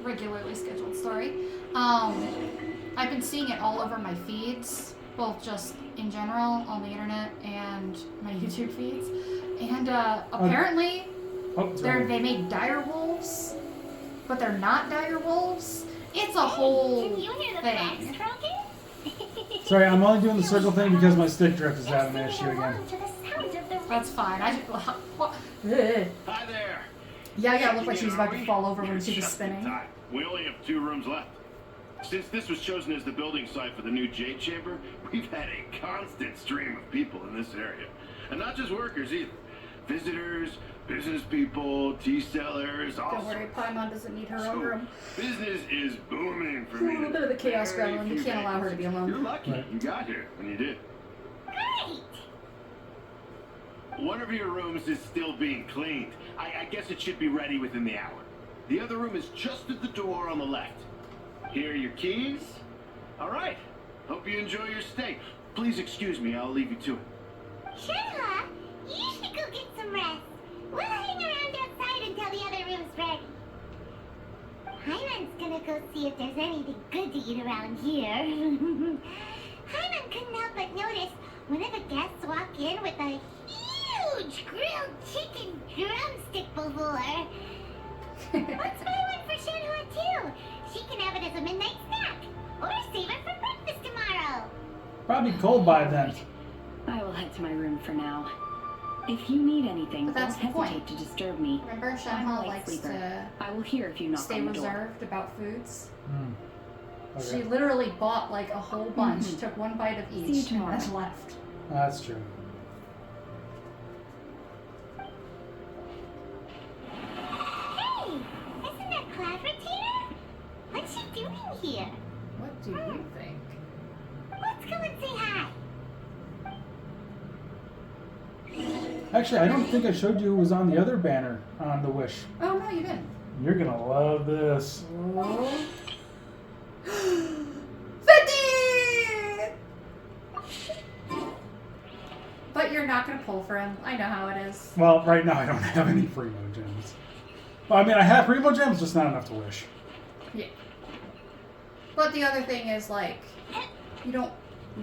regularly scheduled story. I've been seeing it all over my feeds, both just in general on the internet and my YouTube feeds. And apparently, they made dire wolves, but they're not dire wolves. It's a whole Can you hear the thing. frogs croaking? Sorry, I'm only doing the circle thing because my stick drift is having an issue again. Along to the sound of the That's fine. Hi there. Yaga looked like she was about to fall over when she was Just in spinning. time. We only have 2 rooms left. Since this was chosen as the building site for the new Jade Chamber, we've had a constant stream of people in this area. And not just workers either. Visitors, business people, tea sellers, all Don't worry, sorts. Paimon doesn't need her own So, room. business is booming for A me. little bit of the chaos Very gremlin. You few can't allow her days. to be alone. You're lucky Right. you got here when you did. Great! One of your rooms is still being cleaned. I guess it should be ready within the hour. The other room is just at the door on the left. Here are your keys. All right. Hope you enjoy your stay. Please excuse me. I'll leave you to it. Shenhua, you should go get some rest. We'll hang around outside until the other room's ready. Hyman's gonna go see if there's anything good to eat around here. Hyman couldn't help but notice one of the guests walk in with a huge grilled chicken drumstick before. Let's buy one for Shenhua too. She can have it as a midnight snack. Or save it for breakfast tomorrow. Probably cold by then. I will head to my room for now. If you need anything, But don't that's the hesitate point. to disturb me. Remember, I'm a Shenhua light likes sleeper. to I will hear if you knock stay on the door. reserved about foods. Okay. She literally bought like a whole bunch, Mhm. took one bite of See you each, and tomorrow. then left. That's true. Hey, isn't that Claveratina? What's she doing here? What do you think? Let's go and say hi. Actually, I don't think I showed you who was on the other banner on the Wish. Oh no, you didn't. You're gonna love this. Oh. 50! But you're not gonna pull for him. I know how it is. Well, right now I don't have any Primo gems. Well, I mean, I have Primo gems, just not enough to wish. Yeah. But the other thing is, like, you don't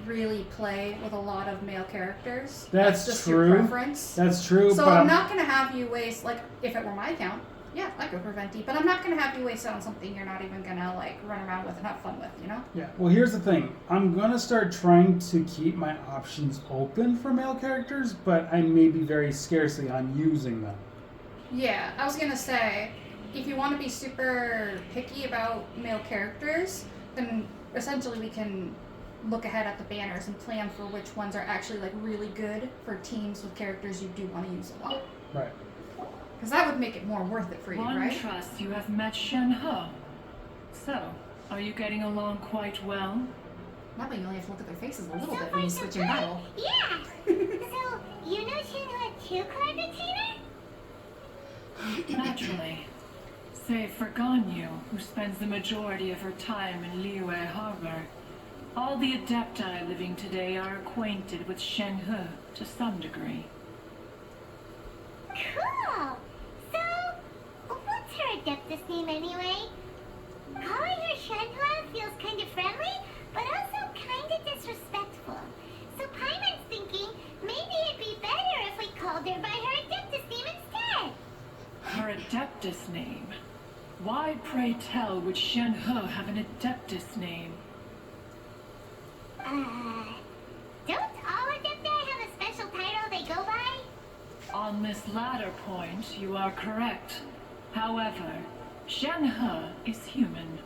really play with a lot of male characters. That's just true. your preference. That's true, So but I'm not gonna have you waste, like, if it were my account, yeah, I could prevent you. But I'm not gonna have you waste it on something you're not even gonna, like, run around with and have fun with, you know? yeah. Well, here's the thing. I'm gonna start trying to keep my options open for male characters, but I may be very scarcely on using them. Yeah, I was gonna say, if you want to be super picky about male characters, then essentially we can look ahead at the banners and plan for which ones are actually like really good for teams with characters you do want to use a lot. Right. Because that would make it more worth it for you, One right? trusts you have met Shenhe. So, are you getting along quite well? Probably you only have to look at their faces a little So bit far, when you so switch in good. battle. Yeah. So, you know Shenhua too, Claveratina? Naturally. Save for Ganyu, who spends the majority of her time in Liyue Harbor. All the Adepti living today are acquainted with Shenhe to some degree. Cool. So, what's her Adeptus name anyway? Calling her Shenhua feels kind of friendly, but also kind of disrespectful. So Paimon's thinking maybe it'd be better if we called her by her Adeptus name instead. Her Adeptus name? Why, pray tell, would Shenhe have an Adeptus name? Don't all Adepti have a special title they go by? On this latter point, you are correct. However, Shenhe is human.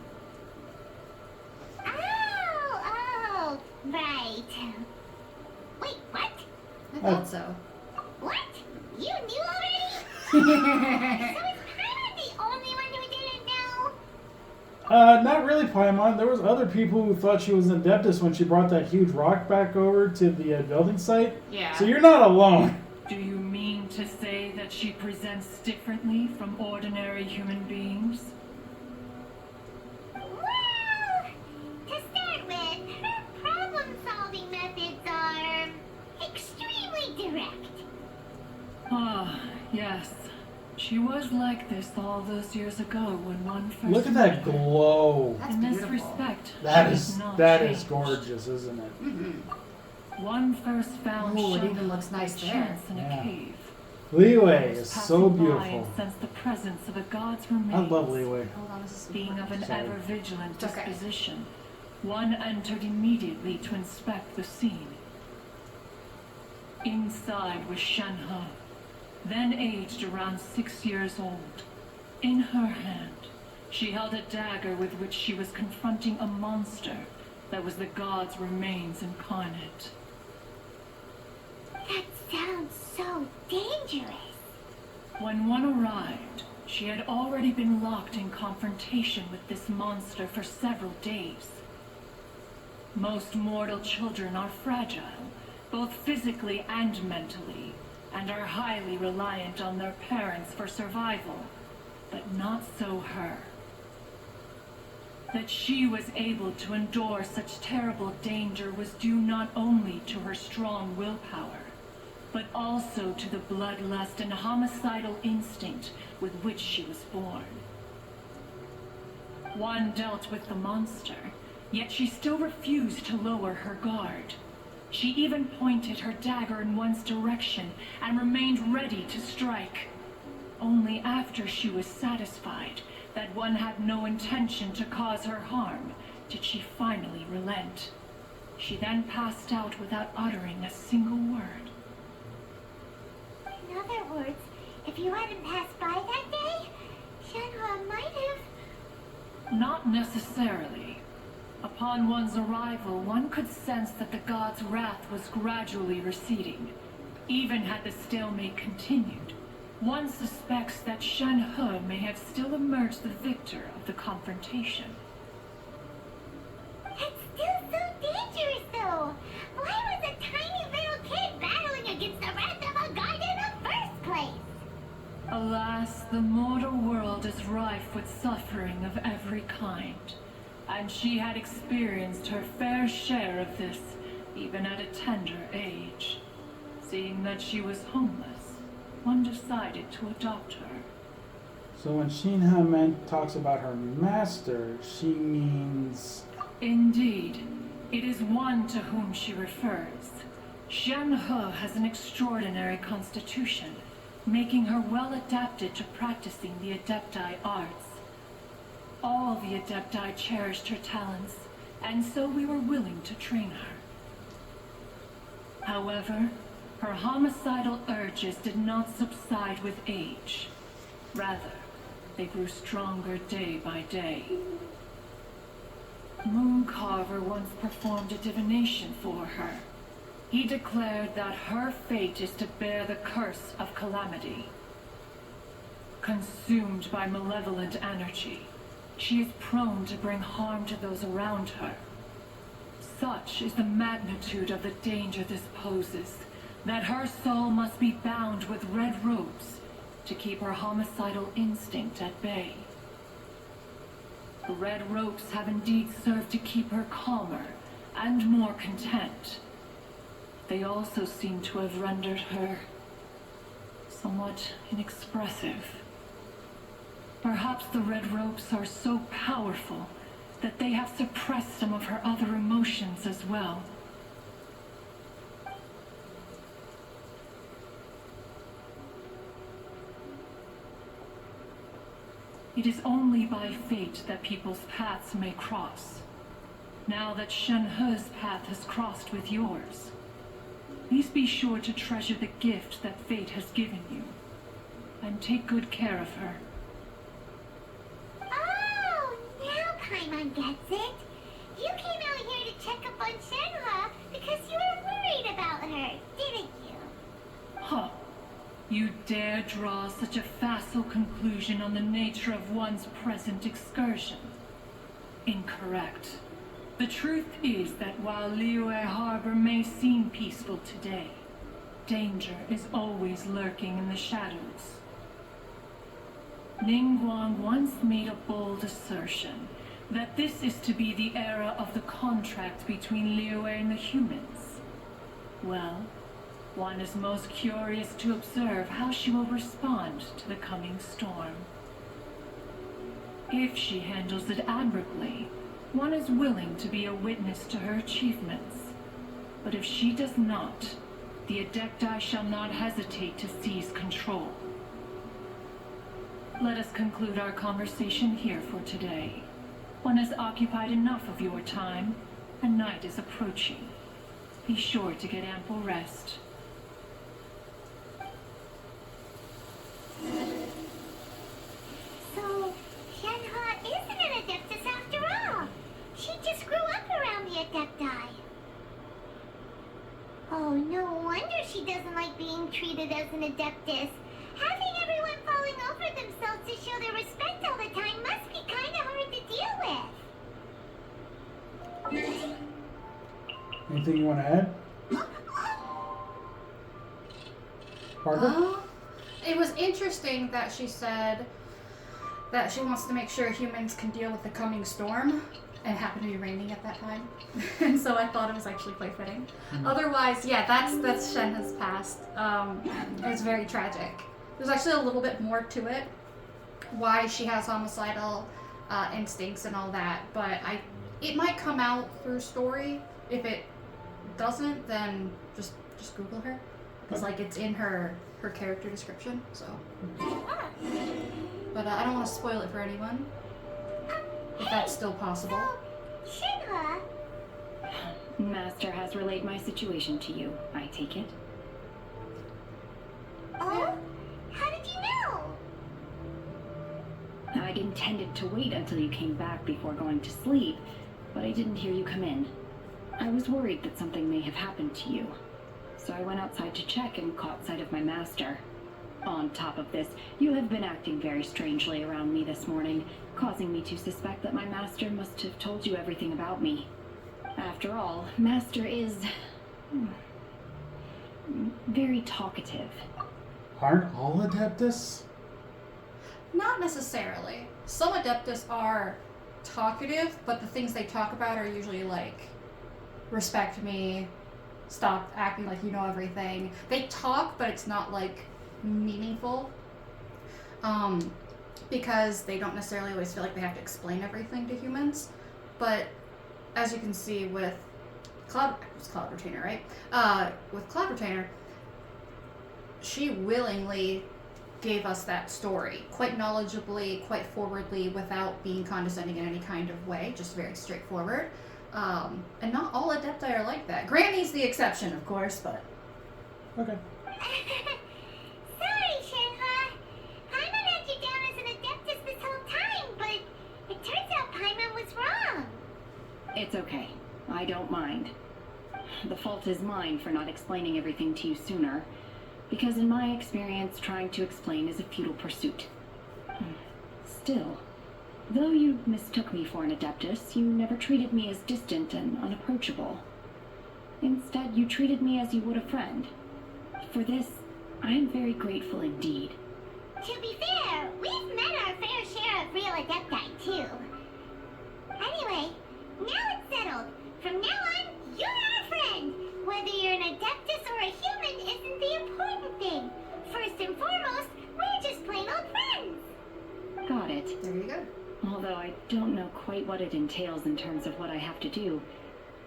Oh, right. Wait, what? I thought so. What? You knew already? So is Paimon the only one who didn't know? Not really, Paimon. There was other people who thought she was an Adeptus when she brought that huge rock back over to the building site. Yeah. So you're not alone. Do you mean to say that she presents differently from ordinary human beings? Well, to start with, her problem-solving methods are extremely direct. Ah, yes. She was like this all those years ago when one first Look at met that her. glow. That's In this beautiful. respect, That she is has not that is changed. gorgeous, isn't it? One first found Ooh, it Shenhe even looks nice by there. chance in Yeah. a cave. Liyue Was is passing so by beautiful. and sensed the presence of a god's I remains. love Liyue. Hold on, this is Being of an Sorry. ever-vigilant It's okay. disposition, one entered immediately to inspect the scene. Inside was Shenhe, then aged around 6 years old. In her hand, she held a dagger with which she was confronting a monster that was the god's remains incarnate. That sounds so dangerous. when one arrived, she had already been locked in confrontation with this monster for several days. Most mortal children are fragile, both physically and mentally, and are highly reliant on their parents for survival, but not so her. That she was able to endure such terrible danger was due not only to her strong willpower, but also to the bloodlust and homicidal instinct with which she was born. One dealt with the monster, yet she still refused to lower her guard. She even pointed her dagger in one's direction and remained ready to strike. Only after she was satisfied that one had no intention to cause her harm did she finally relent. She then passed out without uttering a single word. In other words, if you hadn't passed by that day, Shenhua might have... Not necessarily. Upon one's arrival, one could sense that the god's wrath was gradually receding. Even had the stalemate continued, one suspects that Shenhe may have still emerged the victor of the confrontation. It's still so dangerous, though. Why was a tiny little kid battling against the wrath of a god in the first place? Alas, the mortal world is rife with suffering of every kind, and she had experienced her fair share of this, even at a tender age. Seeing that she was homeless, one decided to adopt her. So when Shinhan talks about her master, she means... Indeed, it is one to whom she refers. Shenhe has an extraordinary constitution, making her well adapted to practicing the Adepti arts. All the Adepti cherished her talents, and so we were willing to train her. However, her homicidal urges did not subside with age. Rather, they grew stronger day by day. Mooncarver once performed a divination for her. He declared that her fate is to bear the curse of calamity. Consumed by malevolent energy, she is prone to bring harm to those around her. Such is the magnitude of the danger this poses, that her soul must be bound with red ropes to keep her homicidal instinct at bay. The red ropes have indeed served to keep her calmer and more content. They also seem to have rendered her somewhat inexpressive. Perhaps the red ropes are so powerful that they have suppressed some of her other emotions as well. It is only by fate that people's paths may cross. Now that Shenhe's path has crossed with yours, please be sure to treasure the gift that fate has given you, and take good care of her. Oh, now Paimon gets it. You came out here to check up on Shenhua because you were worried about her, didn't you? Huh. You dare draw such a facile conclusion on the nature of one's present excursion? Incorrect. The truth is that while Liyue Harbor may seem peaceful today, danger is always lurking in the shadows. Ningguang once made a bold assertion that this is to be the era of the contract between Liyue and the humans. Well, one is most curious to observe how she will respond to the coming storm. If she handles it admirably, one is willing to be a witness to her achievements. But if she does not, the Adepti shall not hesitate to seize control. Let us conclude our conversation here for today. One has occupied enough of your time, and night is approaching. Be sure to get ample rest. So, Shenhua isn't an Adeptus after all. She just grew up around the Adepti. Oh, no wonder she doesn't like being treated as an Adeptus. Having everyone Anything you want to add? Parker? It was interesting that she said that she wants to make sure humans can deal with the coming storm, and it happened to be raining at that time. And so I thought it was actually quite fitting. Otherwise, yeah, that's Shenhe's past. It was very tragic. There's actually a little bit more to it, why she has homicidal instincts and all that, but it might come out through story. If it doesn't, then just Google her. Because like it's in her character description, so. But I don't want to spoil it for anyone. If that's still possible. So, Shenhe, Master has relayed my situation to you, I take it. oh, how did you know? I'd intended to wait until you came back before going to sleep, but I didn't hear you come in. I was worried that something may have happened to you, so I went outside to check and caught sight of my master. On top of this, you have been acting very strangely around me this morning, causing me to suspect that my master must have told you everything about me. After all, Master is very talkative. Aren't all Adeptus? Not necessarily. Some Adeptus are talkative, but the things they talk about are usually like, respect me, stop acting like you know everything. They talk, but it's not like meaningful. Because they don't necessarily always feel like they have to explain everything to humans. But as you can see with Cloud Retainer, right? With Cloud Retainer, she willingly gave us that story quite knowledgeably, quite forwardly, without being condescending in any kind of way, just very straightforward. And not all Adepti are like that. Granny's the exception, of course, but... Okay. Sorry, Shenhe. Paimon had you down as an Adeptus this whole time, but it turns out Paimon was wrong. It's okay. I don't mind. The fault is mine for not explaining everything to you sooner, because in my experience, trying to explain is a futile pursuit. Still, though you mistook me for an Adeptus, you never treated me as distant and unapproachable. Instead, you treated me as you would a friend. For this, I am very grateful indeed. To be fair, we've met our fair share of real Adepti, too. Anyway, now it's settled. From now on, you're our friend. Whether you're an Adeptus or a human isn't the important thing. First and foremost, we're just plain old friends. Got it. There you go. Although I don't know quite what it entails in terms of what I have to do,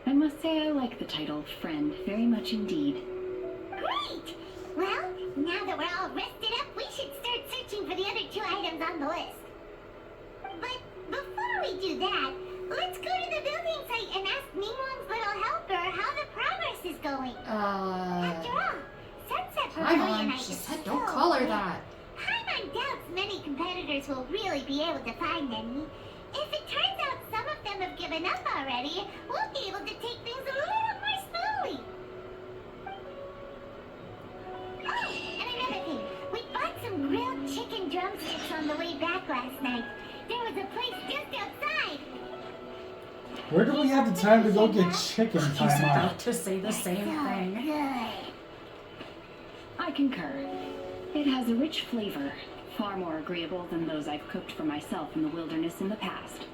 I must say I like the title friend very much indeed. Great! Well, now that we're all rested up, we should start searching for the other 2 items on the list. But before we do that, let's go to the building site and ask Ningguang's little helper how the progress is going. After all, Sunset Pavilion Paimon, she said don't call her that. Paimon doubts many competitors will really be able to find any. If it turns out some of them have given up already, we'll be able to take things a little more slowly. Oh, and another thing. We bought some grilled chicken drumsticks on the way back last night. There was a place just outside. Where do we have the time to go get chicken, He's Paimon? about to say the same thing. Good. I concur. It has a rich flavor, far more agreeable than those I've cooked for myself in the wilderness in the past.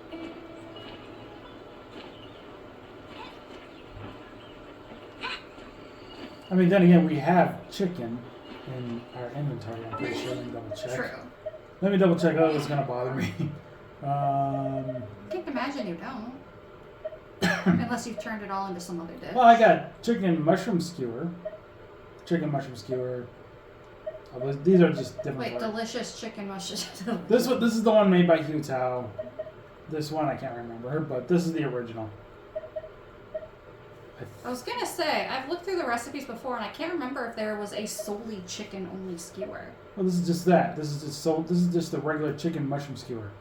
I mean, then again, we have chicken in our inventory. I'm pretty sure. Let me double check. True. Let me double check. Oh, it's gonna bother me. I can't imagine you don't. Unless you've turned it all into some other dish. Well, I got chicken mushroom skewer. Chicken mushroom skewer. Oh, these are just different. Wait, flavors. delicious chicken mushrooms. This is the one made by Hu Tao. This one I can't remember, but this is the original. I was gonna say, I've looked through the recipes before and I can't remember if there was a solely chicken only skewer. Well, this is just that. This is just the regular chicken mushroom skewer.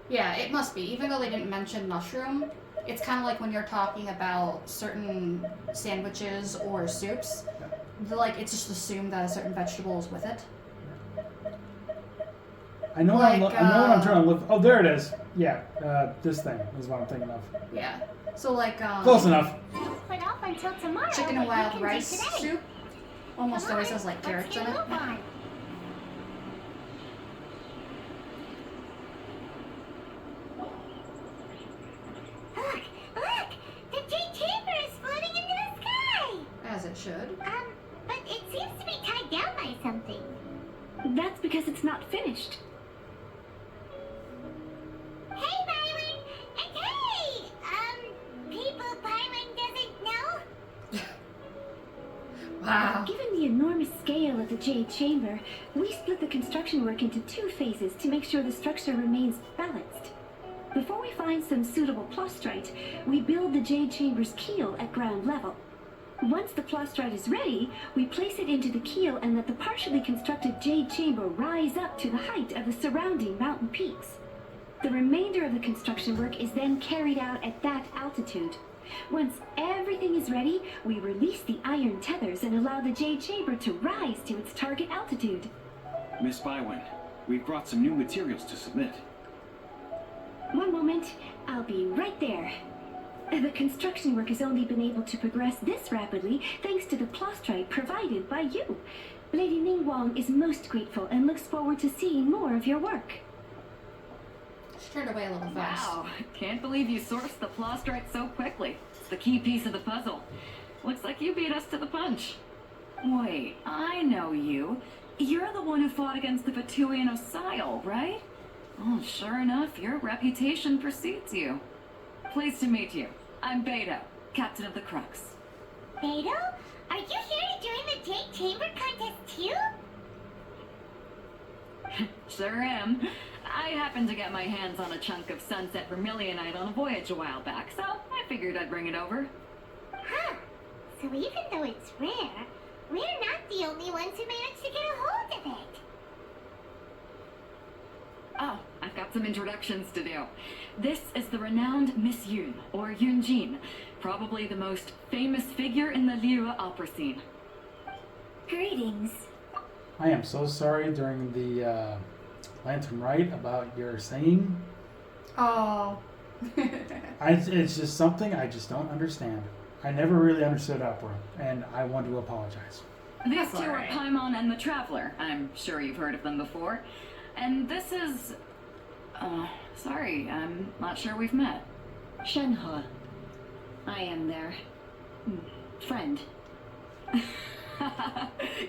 Yeah, it must be. Even though they didn't mention mushroom, it's kind of like when you're talking about certain sandwiches or soups. Like, it's just assumed that a certain vegetable is with it. I know, Like, I know what I'm trying to look. Oh, there it is. Yeah, this thing is what I'm thinking of. Yeah. So, like, Close enough. put off until tomorrow. Chicken and like we wild can do rice today. soup almost Come always on, has like let's carrots in get it. a move on. Look! Look! The Jade Chamber is floating into the sky! As it should. But it seems to be tied down by something. That's because it's not finished. Hey, Byron! And hey! People Byron doesn't know? Wow. Given the enormous scale of the Jade Chamber, we split the construction work into 2 phases to make sure the structure remains balanced. Before we find some suitable plastrite, we build the Jade Chamber's keel at ground level. Once the plastrite is ready, we place it into the keel and let the partially constructed Jade Chamber rise up to the height of the surrounding mountain peaks. The remainder of the construction work is then carried out at that altitude. Once everything is ready, we release the iron tethers and allow the Jade Chamber to rise to its target altitude. Miss Bywin, we've brought some new materials to submit. One moment, I'll be right there. The construction work has only been able to progress this rapidly thanks to the plastrite provided by you. Lady Ningguang is most grateful and looks forward to seeing more of your work. She turned away a little fast. Wow, can't believe you sourced the plastrite so quickly. It's the key piece of the puzzle. Looks like you beat us to the punch. Wait, I know you. You're the one who fought against the Vatuian Osile, right? Oh, sure enough, your reputation precedes you. Pleased to meet you. I'm Beto, captain of the Crux. Beto? Are you here to join the Jade Chamber contest too? Sure am. I happened to get my hands on a chunk of sunset vermilionite on a voyage a while back, so I figured I'd bring it over. Huh. So even though it's rare, we're not the only ones who managed to get a hold of it. Oh, I've got some introductions to do. This is the renowned Miss Yun, or Yunjin, probably the most famous figure in the Liyue opera scene. Greetings. I am so sorry during the Lantern Rite about your singing. Oh. It's just something I just don't understand. I never really understood opera, and I want to apologize. These That's two all are right. Paimon and the Traveler. I'm sure you've heard of them before. And this is... sorry, I'm not sure we've met. Shenhe. I am their friend.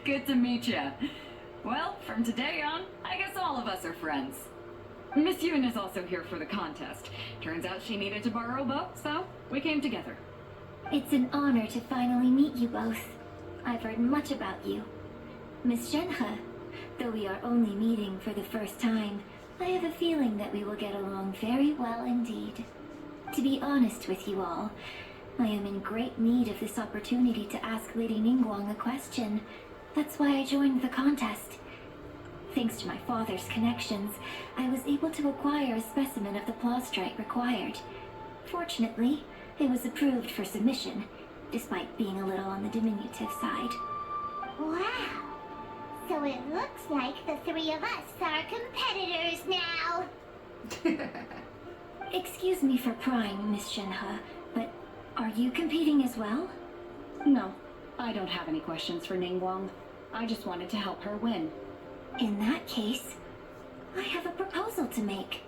Good to meet you. Well, from today on, I guess all of us are friends. Miss Yun is also here for the contest. Turns out she needed to borrow a boat, so we came together. It's an honor to finally meet you both. I've heard much about you. Miss Shenhe, though we are only meeting for the first time, I have a feeling that we will get along very well indeed. To be honest with you all, I am in great need of this opportunity to ask Lady Ningguang a question. That's why I joined the contest. Thanks to my father's connections, I was able to acquire a specimen of the plastrite required. Fortunately, it was approved for submission, despite being a little on the diminutive side. Wow. So it looks like the three of us are competitors now. Excuse me for prying, Miss Shenhe, but are you competing as well? No, I don't have any questions for Ningguang. I just wanted to help her win. In that case, I have a proposal to make.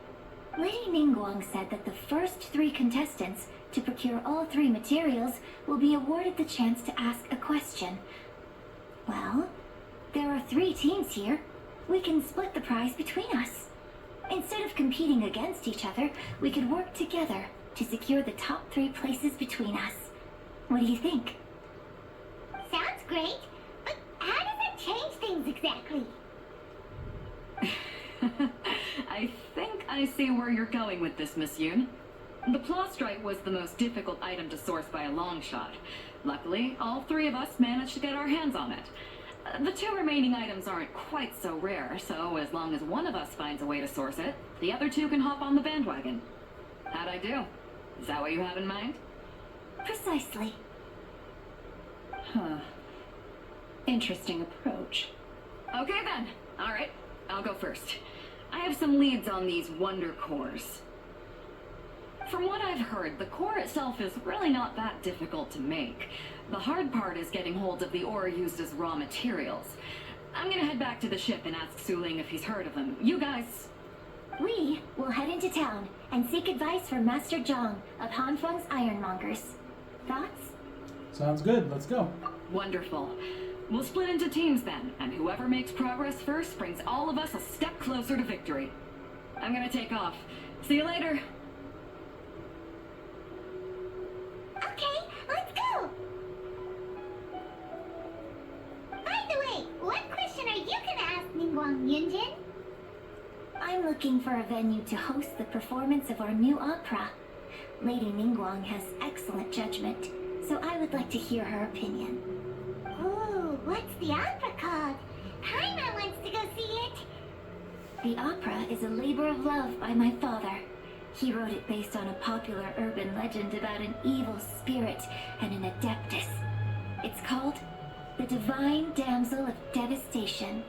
Lady Ningguang said that the first 3 contestants to procure all 3 materials will be awarded the chance to ask a question. Well, there are 3 teams here. We can split the prize between us. Instead of competing against each other, we could work together to secure the top 3 places between us. What do you think? Sounds great, but how does it change things exactly? I think I see where you're going with this, Miss Yun. The plastrite was the most difficult item to source by a long shot. Luckily, all 3 of us managed to get our hands on it. The 2 remaining items aren't quite so rare, so as long as one of us finds a way to source it, the other 2 can hop on the bandwagon. How'd I do? Is that what you have in mind? Precisely. Huh. Interesting approach. Okay then. All right, I'll go first. I have some leads on these wonder cores. From what I've heard, the core itself is really not that difficult to make. The hard part is getting hold of the ore used as raw materials. I'm gonna head back to the ship and ask Suling if he's heard of them. You guys... We will head into town and seek advice from Master Zhang of Hanfeng's Ironmongers. Thoughts? Sounds good. Let's go. Wonderful. We'll split into teams then, and whoever makes progress first brings all of us a step closer to victory. I'm gonna take off. See you later. Okay, let's go! By the way, what question are you gonna ask Ningguang, Yunjin? I'm looking for a venue to host the performance of our new opera. Lady Ningguang has excellent judgment, so I would like to hear her opinion. Ooh, what's the opera called? Paimon wants to go see it. The opera is a labor of love by my father. He wrote it based on a popular urban legend about an evil spirit and an adeptus. It's called The Divine Damsel of Devastation.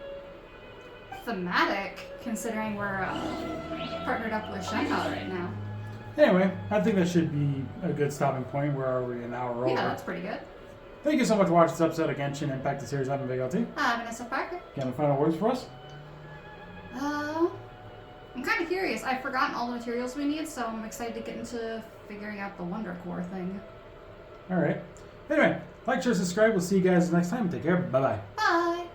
Thematic, considering we're partnered up with Shenhe right now. Anyway, I think that should be a good stopping point. We're already an hour over. Yeah, that's pretty good. Thank you so much for watching this episode of Genshin Impact the Series. I'm Big LT. Hi, Vanessa Parker. You have any final words for us? I'm kind of curious. I've forgotten all the materials we need, so I'm excited to get into figuring out the Wonder Core thing. Alright. Anyway, like, share, subscribe. We'll see you guys next time. Take care. Bye-bye. Bye!